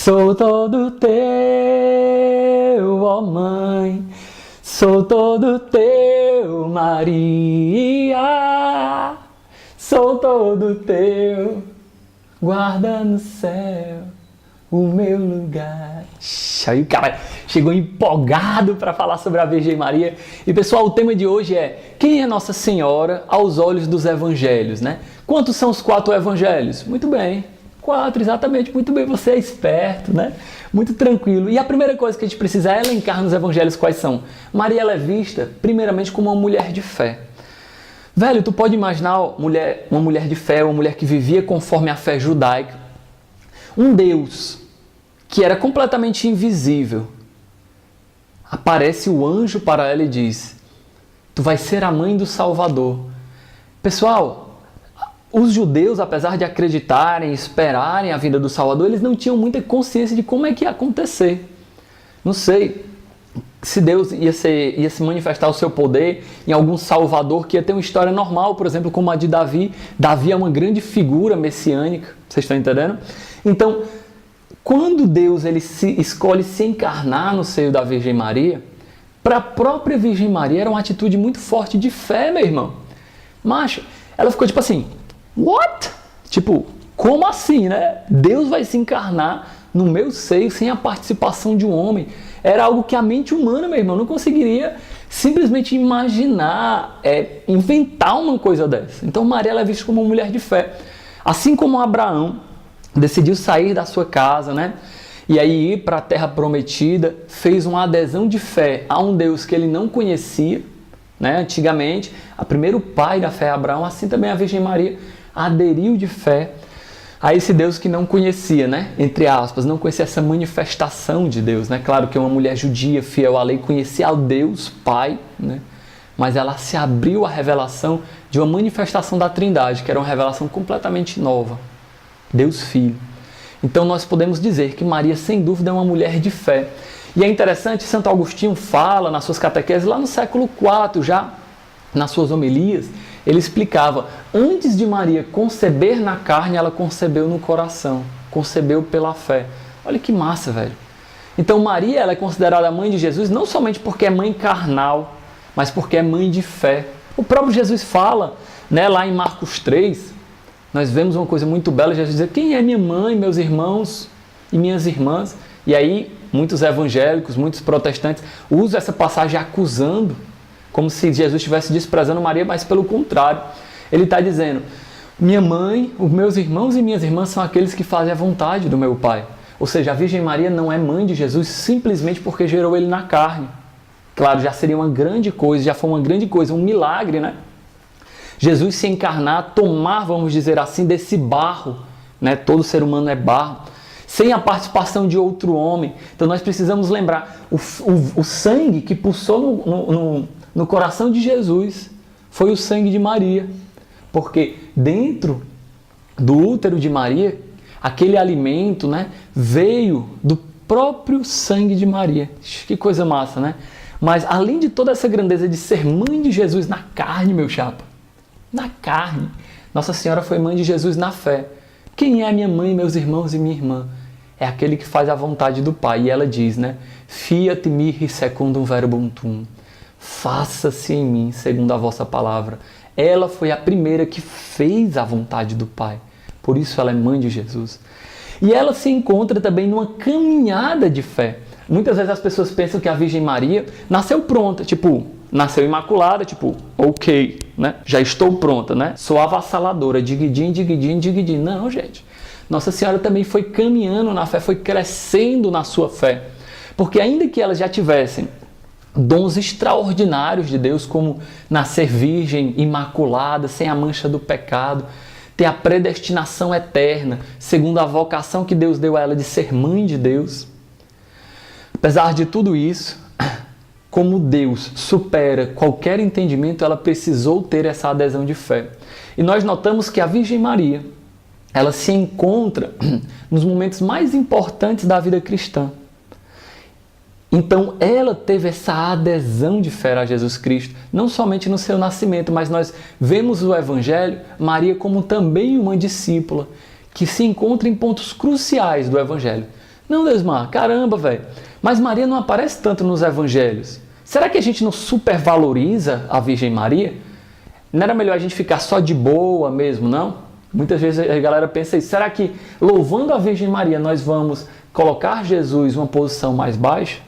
Sou todo teu, ó Mãe, sou todo teu, Maria, sou todo teu, guarda no céu o meu lugar. Aí o cara chegou empolgado para falar sobre a Virgem Maria. E pessoal, o tema de hoje é: quem é Nossa Senhora aos olhos dos evangelhos, né? Quantos são os 4 evangelhos? Muito bem, 4, exatamente, muito bem, você é esperto, né? Muito tranquilo. E a primeira coisa que a gente precisa é elencar nos evangelhos quais são. Maria, ela é vista primeiramente como uma mulher de fé. Velho, tu pode imaginar uma mulher de fé, uma mulher que vivia conforme a fé judaica, um Deus que era completamente invisível. Aparece o anjo para ela e diz: tu vais ser a mãe do Salvador. Pessoal, os judeus, apesar de acreditarem, esperarem a vinda do Salvador, eles não tinham muita consciência de como é que ia acontecer. Não sei se Deus ia se manifestar o seu poder em algum Salvador que ia ter uma história normal, por exemplo, como a de Davi. Davi é uma grande figura messiânica, vocês estão entendendo? Então, quando Deus escolhe se encarnar no seio da Virgem Maria, para a própria Virgem Maria era uma atitude muito forte de fé, meu irmão. Macho, ela ficou tipo assim: what? Tipo, como assim, né? Deus vai se encarnar no meu seio sem a participação de um homem. Era algo que a mente humana, meu irmão, não conseguiria simplesmente imaginar, inventar uma coisa dessa. Então Maria, ela é vista como uma mulher de fé. Assim como Abraão decidiu sair da sua casa, né? E aí ir para a terra prometida, fez uma adesão de fé a um Deus que ele não conhecia, né? Antigamente, o primeiro pai da fé, Abraão, assim também a Virgem Maria aderiu de fé a esse Deus que não conhecia, né? Entre aspas, não conhecia essa manifestação de Deus, né? Claro que uma mulher judia, fiel à lei, conhecia ao Deus Pai, né? Mas ela se abriu à revelação de uma manifestação da Trindade, que era uma revelação completamente nova. Deus Filho. Então nós podemos dizer que Maria, sem dúvida, é uma mulher de fé. E é interessante, Santo Agostinho fala nas suas catequeses, lá no século IV, já nas suas homilias, ele explicava: antes de Maria conceber na carne, ela concebeu no coração, concebeu pela fé. Olha que massa, velho. Então Maria, ela é considerada a mãe de Jesus não somente porque é mãe carnal, mas porque é mãe de fé. O próprio Jesus fala, né, lá em Marcos 3, nós vemos uma coisa muito bela, Jesus diz: quem é minha mãe, meus irmãos e minhas irmãs? E aí, muitos evangélicos, muitos protestantes usam essa passagem acusando, como se Jesus estivesse desprezando Maria, mas pelo contrário. Ele está dizendo: minha mãe, os meus irmãos e minhas irmãs são aqueles que fazem a vontade do meu Pai. Ou seja, a Virgem Maria não é mãe de Jesus simplesmente porque gerou ele na carne. Claro, já seria uma grande coisa, já foi uma grande coisa, um milagre, né? Jesus se encarnar, tomar, vamos dizer assim, desse barro, né? Todo ser humano é barro, sem a participação de outro homem. Então nós precisamos lembrar, o sangue que pulsou no coração de Jesus foi o sangue de Maria, porque dentro do útero de Maria, aquele alimento, né, veio do próprio sangue de Maria. Que coisa massa, né? Mas além de toda essa grandeza de ser mãe de Jesus na carne, meu chapa, na carne, Nossa Senhora foi mãe de Jesus na fé. Quem é minha mãe, meus irmãos e minha irmã? É aquele que faz a vontade do Pai. E ela diz, né? Fiat mihi secundum verbum tuum. Faça-se em mim segundo a vossa palavra. Ela foi a primeira que fez a vontade do Pai. Por isso ela é mãe de Jesus. E ela se encontra também numa caminhada de fé. Muitas vezes as pessoas pensam que a Virgem Maria nasceu pronta, tipo, nasceu imaculada, tipo, ok, né? Já estou pronta, né? Sou avassaladora, diguidim, diguidim, diguidim. Não, gente. Nossa Senhora também foi caminhando na fé, foi crescendo na sua fé. Porque ainda que elas já tivessem dons extraordinários de Deus, como nascer virgem, imaculada, sem a mancha do pecado, ter a predestinação eterna, segundo a vocação que Deus deu a ela de ser mãe de Deus. Apesar de tudo isso, como Deus supera qualquer entendimento, ela precisou ter essa adesão de fé. E nós notamos que a Virgem Maria, ela se encontra nos momentos mais importantes da vida cristã. Então, ela teve essa adesão de fé a Jesus Cristo, não somente no seu nascimento, mas nós vemos no Evangelho Maria como também uma discípula, que se encontra em pontos cruciais do Evangelho. Não, Deusmar, caramba, velho. Mas Maria não aparece tanto nos evangelhos. Será que a gente não supervaloriza a Virgem Maria? Não era melhor a gente ficar só de boa mesmo, não? Muitas vezes a galera pensa isso. Será que louvando a Virgem Maria nós vamos colocar Jesus em uma posição mais baixa?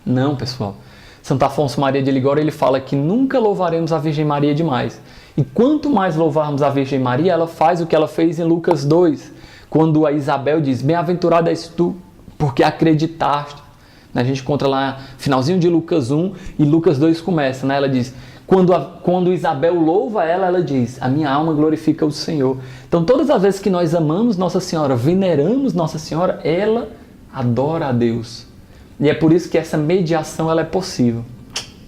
Não, pessoal. Santo Afonso Maria de Ligório, ele fala que nunca louvaremos a Virgem Maria demais. E quanto mais louvarmos a Virgem Maria, ela faz o que ela fez em Lucas 2, quando a Isabel diz, bem-aventurada és tu, porque acreditaste. A gente encontra lá, finalzinho de Lucas 1, e Lucas 2 começa, né? Ela diz, quando Isabel louva ela, ela diz, a minha alma glorifica o Senhor. Então, todas as vezes que nós amamos Nossa Senhora, veneramos Nossa Senhora, ela adora a Deus. E é por isso que essa mediação ela é possível.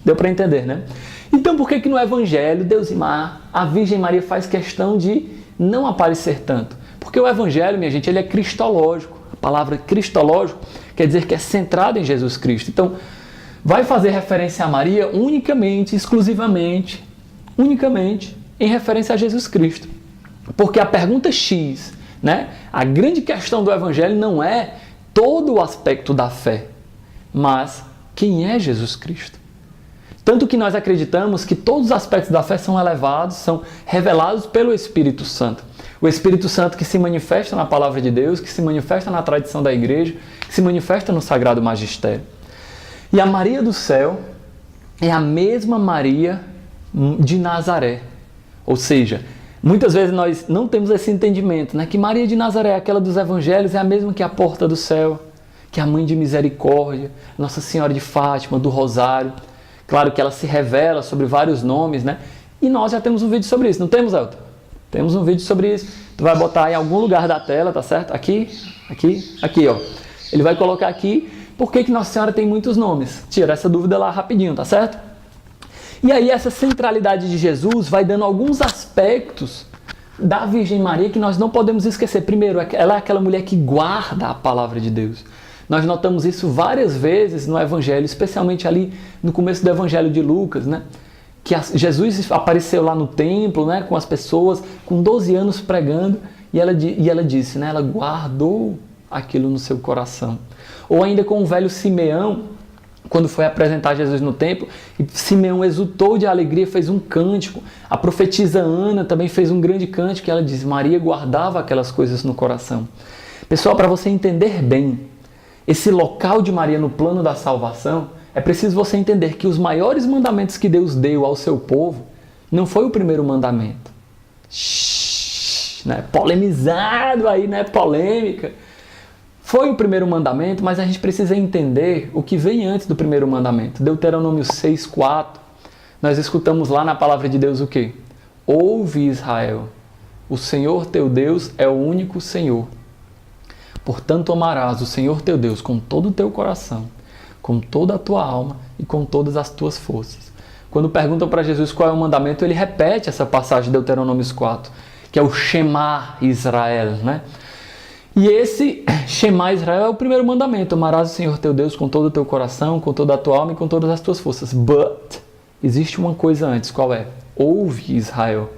Deu para entender, né? Então, por que no Evangelho, Deusimar, a Virgem Maria faz questão de não aparecer tanto? Porque o Evangelho, minha gente, ele é cristológico. A palavra cristológico quer dizer que é centrado em Jesus Cristo. Então, vai fazer referência a Maria unicamente, exclusivamente, em referência a Jesus Cristo. Porque a pergunta X, né? A grande questão do Evangelho não é todo o aspecto da fé, mas quem é Jesus Cristo? Tanto que nós acreditamos que todos os aspectos da fé são elevados, são revelados pelo Espírito Santo. O Espírito Santo que se manifesta na Palavra de Deus, que se manifesta na tradição da Igreja, que se manifesta no Sagrado Magistério. E a Maria do céu é a mesma Maria de Nazaré. Ou seja, muitas vezes nós não temos esse entendimento, né? Que Maria de Nazaré, aquela dos Evangelhos, é a mesma que a porta do céu, que é a Mãe de Misericórdia, Nossa Senhora de Fátima, do Rosário. Claro que ela se revela sobre vários nomes, né? E nós já temos um vídeo sobre isso, não temos, Elton? Temos um vídeo sobre isso. Tu vai botar em algum lugar da tela, tá certo? Aqui, ó. Ele vai colocar aqui por que Nossa Senhora tem muitos nomes. Tira essa dúvida lá rapidinho, tá certo? E aí essa centralidade de Jesus vai dando alguns aspectos da Virgem Maria que nós não podemos esquecer. Primeiro, ela é aquela mulher que guarda a palavra de Deus. Nós notamos isso várias vezes no Evangelho, especialmente ali no começo do Evangelho de Lucas, né? Que Jesus apareceu lá no templo, né? Com as pessoas, com 12 anos pregando, e ela disse, né? Ela guardou aquilo no seu coração. Ou ainda com o velho Simeão, quando foi apresentar Jesus no templo, e Simeão exultou de alegria, fez um cântico. A profetisa Ana também fez um grande cântico, e ela diz, Maria guardava aquelas coisas no coração. Pessoal, para você entender bem esse local de Maria no plano da salvação, é preciso você entender que os maiores mandamentos que Deus deu ao seu povo não foi o primeiro mandamento. Né? Polemizado aí, né? Polêmica. Foi o primeiro mandamento, mas a gente precisa entender o que vem antes do primeiro mandamento. Deuteronômio 6,4, nós escutamos lá na palavra de Deus o quê? Ouve, Israel, o Senhor teu Deus é o único Senhor. Portanto, amarás o Senhor teu Deus com todo o teu coração, com toda a tua alma e com todas as tuas forças. Quando perguntam para Jesus qual é o mandamento, ele repete essa passagem de Deuteronômio 4, que é o Shema Israel, né? E esse Shema Israel é o primeiro mandamento. Amarás o Senhor teu Deus com todo o teu coração, com toda a tua alma e com todas as tuas forças. But, existe uma coisa antes, qual é? Ouve, Israel.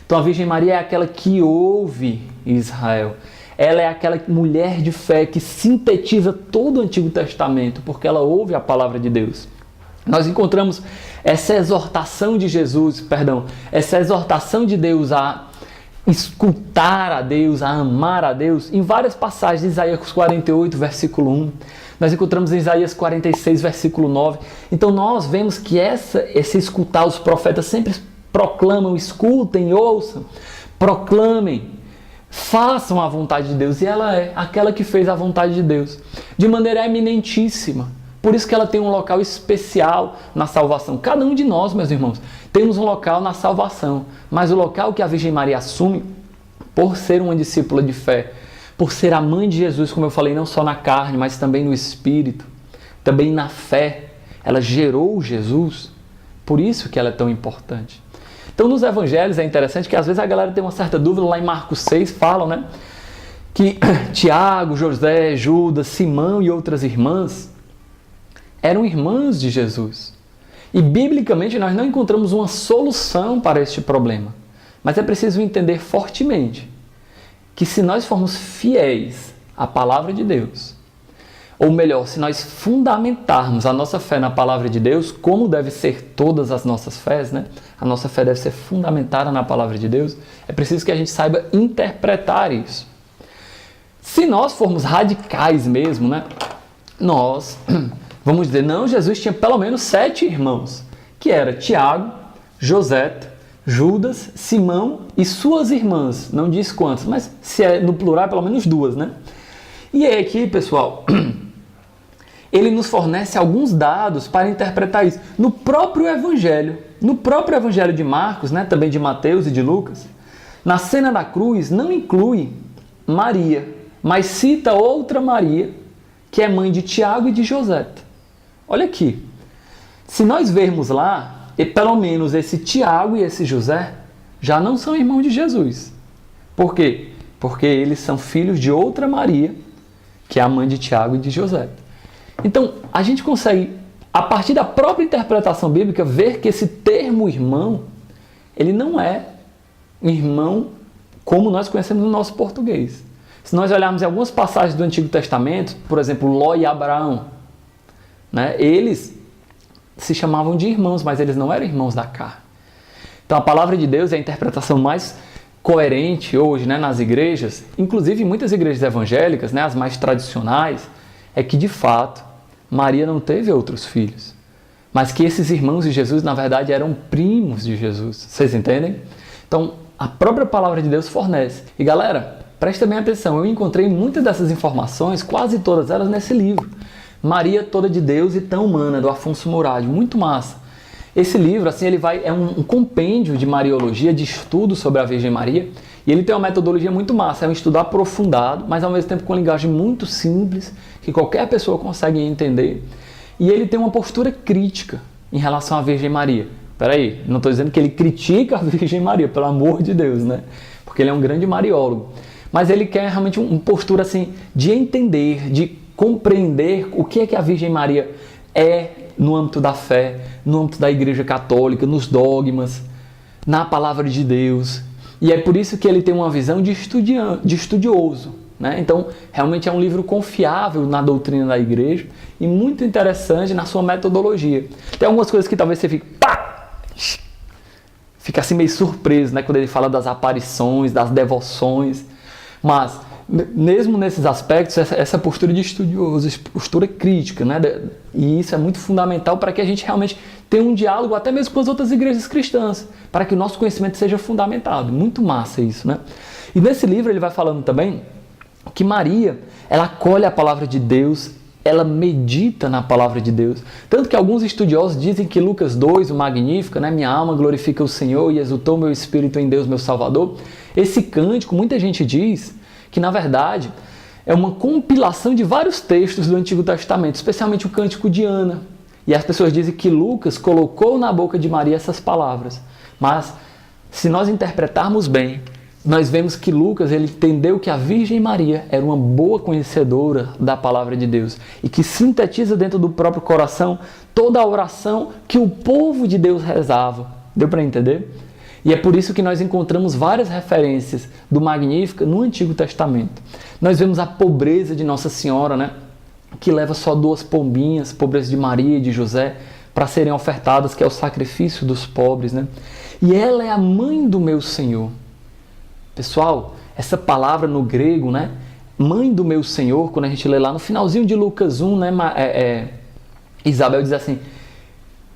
Então a Virgem Maria é aquela que ouve Israel. Ela é aquela mulher de fé que sintetiza todo o Antigo Testamento, porque ela ouve a palavra de Deus. Nós encontramos essa exortação de Jesus, essa exortação de Deus a escutar a Deus, a amar a Deus, em várias passagens de Isaías 48, versículo 1. Nós encontramos em Isaías 46, versículo 9. Então nós vemos que esse escutar, os profetas sempre proclamam, escutem, ouçam, proclamem, façam a vontade de Deus. E ela é aquela que fez a vontade de Deus, de maneira eminentíssima. Por isso que ela tem um local especial na salvação. Cada um de nós, meus irmãos, temos um local na salvação. Mas o local que a Virgem Maria assume, por ser uma discípula de fé, por ser a mãe de Jesus, como eu falei, não só na carne, mas também no Espírito, também na fé, ela gerou Jesus. Por isso que ela é tão importante. Então, nos evangelhos é interessante que às vezes a galera tem uma certa dúvida. Lá em Marcos 6 falam, né, que Tiago, José, Judas, Simão e outras irmãs eram irmãs de Jesus. E biblicamente nós não encontramos uma solução para este problema. Mas é preciso entender fortemente que se nós formos fiéis à palavra de Deus, ou melhor, se nós fundamentarmos a nossa fé na palavra de Deus, como deve ser todas as nossas fés, né? A nossa fé deve ser fundamentada na palavra de Deus, é preciso que a gente saiba interpretar isso. Se nós formos radicais mesmo, né? Nós vamos dizer, não, Jesus tinha pelo menos 7 irmãos, que era Tiago, José, Judas, Simão e suas irmãs. Não diz quantas, mas se é no plural, pelo menos 2, né? E aí aqui, pessoal, ele nos fornece alguns dados para interpretar isso. No próprio Evangelho de Marcos, né, também de Mateus e de Lucas, na cena da cruz não inclui Maria, mas cita outra Maria, que é mãe de Tiago e de José. Olha aqui, se nós vermos lá, e pelo menos esse Tiago e esse José já não são irmãos de Jesus. Por quê? Porque eles são filhos de outra Maria, que é a mãe de Tiago e de José. Então, a gente consegue, a partir da própria interpretação bíblica, ver que esse termo irmão, ele não é irmão como nós conhecemos no nosso português. Se nós olharmos em algumas passagens do Antigo Testamento, por exemplo, Ló e Abraão, né, eles se chamavam de irmãos, mas eles não eram irmãos da carne. Então, a palavra de Deus é a interpretação mais coerente hoje, né, nas igrejas, inclusive em muitas igrejas evangélicas, né, as mais tradicionais, é que de fato Maria não teve outros filhos, mas que esses irmãos de Jesus na verdade eram primos de Jesus. Vocês entendem? Então a própria palavra de Deus fornece. E galera, presta bem atenção, eu encontrei muitas dessas informações, quase todas elas nesse livro, Maria toda de Deus e tão humana, do Afonso Murad, muito massa. Esse livro, assim, é um compêndio de Mariologia, de estudo sobre a Virgem Maria, e ele tem uma metodologia muito massa, é um estudo aprofundado, mas ao mesmo tempo com linguagem muito simples, que qualquer pessoa consegue entender, e ele tem uma postura crítica em relação à Virgem Maria. Peraí, não estou dizendo que ele critica a Virgem Maria, pelo amor de Deus, né? Porque ele é um grande mariólogo, mas ele quer realmente uma postura assim, de entender, de compreender o que é que a Virgem Maria é no âmbito da fé, no âmbito da Igreja Católica, nos dogmas, na palavra de Deus. E é por isso que ele tem uma visão de estudioso, né? Então, realmente é um livro confiável na doutrina da Igreja e muito interessante na sua metodologia. Tem algumas coisas que talvez você fica assim meio surpreso, né? Quando ele fala das aparições, das devoções, mas mesmo nesses aspectos, essa postura de estudioso, postura crítica, né? E isso é muito fundamental para que a gente realmente tenha um diálogo até mesmo com as outras igrejas cristãs, para que o nosso conhecimento seja fundamentado. Muito massa isso, né? E nesse livro ele vai falando também que Maria, ela acolhe a palavra de Deus, ela medita na palavra de Deus. Tanto que alguns estudiosos dizem que Lucas 2, o Magnífica, né? Minha alma glorifica o Senhor e exultou meu espírito em Deus, meu Salvador. Esse cântico, muita gente diz que na verdade é uma compilação de vários textos do Antigo Testamento, especialmente o Cântico de Ana. E as pessoas dizem que Lucas colocou na boca de Maria essas palavras. Mas se nós interpretarmos bem, nós vemos que Lucas ele entendeu que a Virgem Maria era uma boa conhecedora da palavra de Deus e que sintetiza dentro do próprio coração toda a oração que o povo de Deus rezava. Deu para entender? E é por isso que nós encontramos várias referências do Magnífica no Antigo Testamento. Nós vemos a pobreza de Nossa Senhora, né? Que leva só 2 pombinhas, pobreza de Maria e de José, para serem ofertadas, que é o sacrifício dos pobres, né? E ela é a mãe do meu Senhor. Pessoal, essa palavra no grego, né? Mãe do meu Senhor, quando a gente lê lá no finalzinho de Lucas 1, né? Isabel diz assim: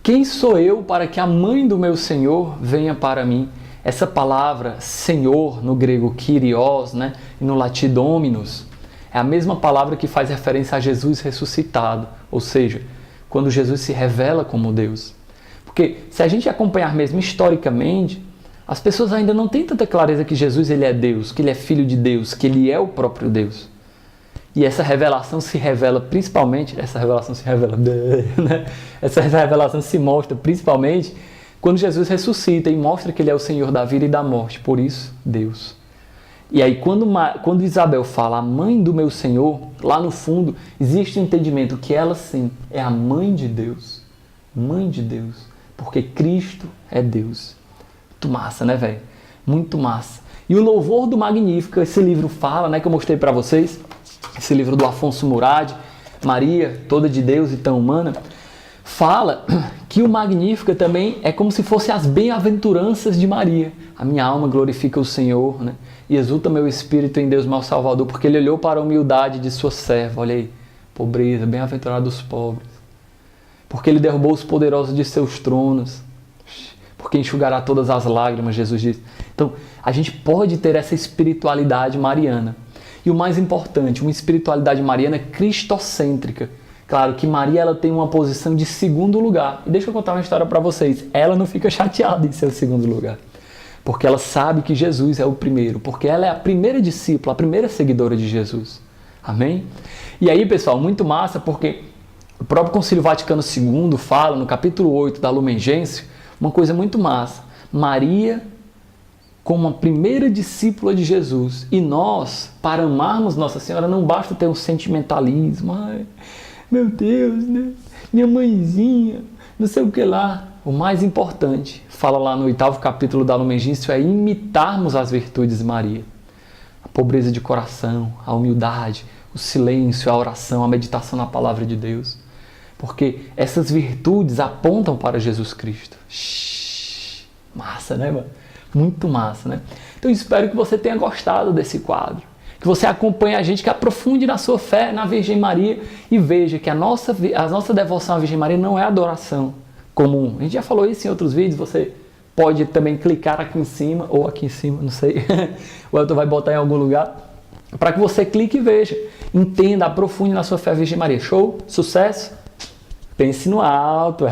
quem sou eu para que a mãe do meu Senhor venha para mim? Essa palavra Senhor, no grego Kyrios, né? E no latim Dominus, é a mesma palavra que faz referência a Jesus ressuscitado, ou seja, quando Jesus se revela como Deus. Porque se a gente acompanhar mesmo historicamente, as pessoas ainda não têm tanta clareza que Jesus ele é Deus, que ele é filho de Deus, que ele é o próprio Deus. E essa revelação se revela principalmente, essa revelação se mostra principalmente quando Jesus ressuscita e mostra que ele é o Senhor da vida e da morte, por isso, Deus. E aí quando Isabel fala a mãe do meu Senhor, lá no fundo existe o entendimento que ela sim é a mãe de Deus, porque Cristo é Deus. Muito massa, né, velho? Muito massa. E o louvor do Magnífica, esse livro fala, né, que eu mostrei para vocês, esse livro do Afonso Murad, Maria, toda de Deus e tão humana, fala que o Magnífica também é como se fosse as bem-aventuranças de Maria. A minha alma glorifica o Senhor, né? E exulta meu espírito em Deus, meu Salvador, porque Ele olhou para a humildade de sua serva. Olha aí, pobreza, bem-aventurado os pobres. Porque Ele derrubou os poderosos de seus tronos. Porque enxugará todas as lágrimas, Jesus diz. Então, a gente pode ter essa espiritualidade mariana. E o mais importante, uma espiritualidade mariana cristocêntrica. Claro que Maria ela tem uma posição de segundo lugar. E deixa eu contar uma história para vocês. Ela não fica chateada em ser o segundo lugar. Porque ela sabe que Jesus é o primeiro. Porque ela é a primeira discípula, a primeira seguidora de Jesus. Amém? E aí, pessoal, muito massa, porque o próprio Concílio Vaticano II fala, no capítulo 8 da Lumen Gentium, uma coisa muito massa. Maria como a primeira discípula de Jesus. E nós, para amarmos Nossa Senhora, não basta ter um sentimentalismo. Ai, meu Deus, né? Minha mãezinha, não sei o que lá. O mais importante, fala lá no 8º capítulo da Lumen Gentium, é imitarmos as virtudes de Maria. A pobreza de coração, a humildade, o silêncio, a oração, a meditação na palavra de Deus. Porque essas virtudes apontam para Jesus Cristo. Massa, né, mano? Muito massa, né? Então espero que você tenha gostado desse quadro. Que você acompanhe a gente, que aprofunde na sua fé na Virgem Maria e veja que a nossa devoção à Virgem Maria não é adoração comum. A gente já falou isso em outros vídeos, você pode também clicar aqui em cima, ou aqui em cima, não sei. O Elton vai botar em algum lugar, para que você clique e veja. Entenda, aprofunde na sua fé à Virgem Maria. Show? Sucesso? Pense no alto.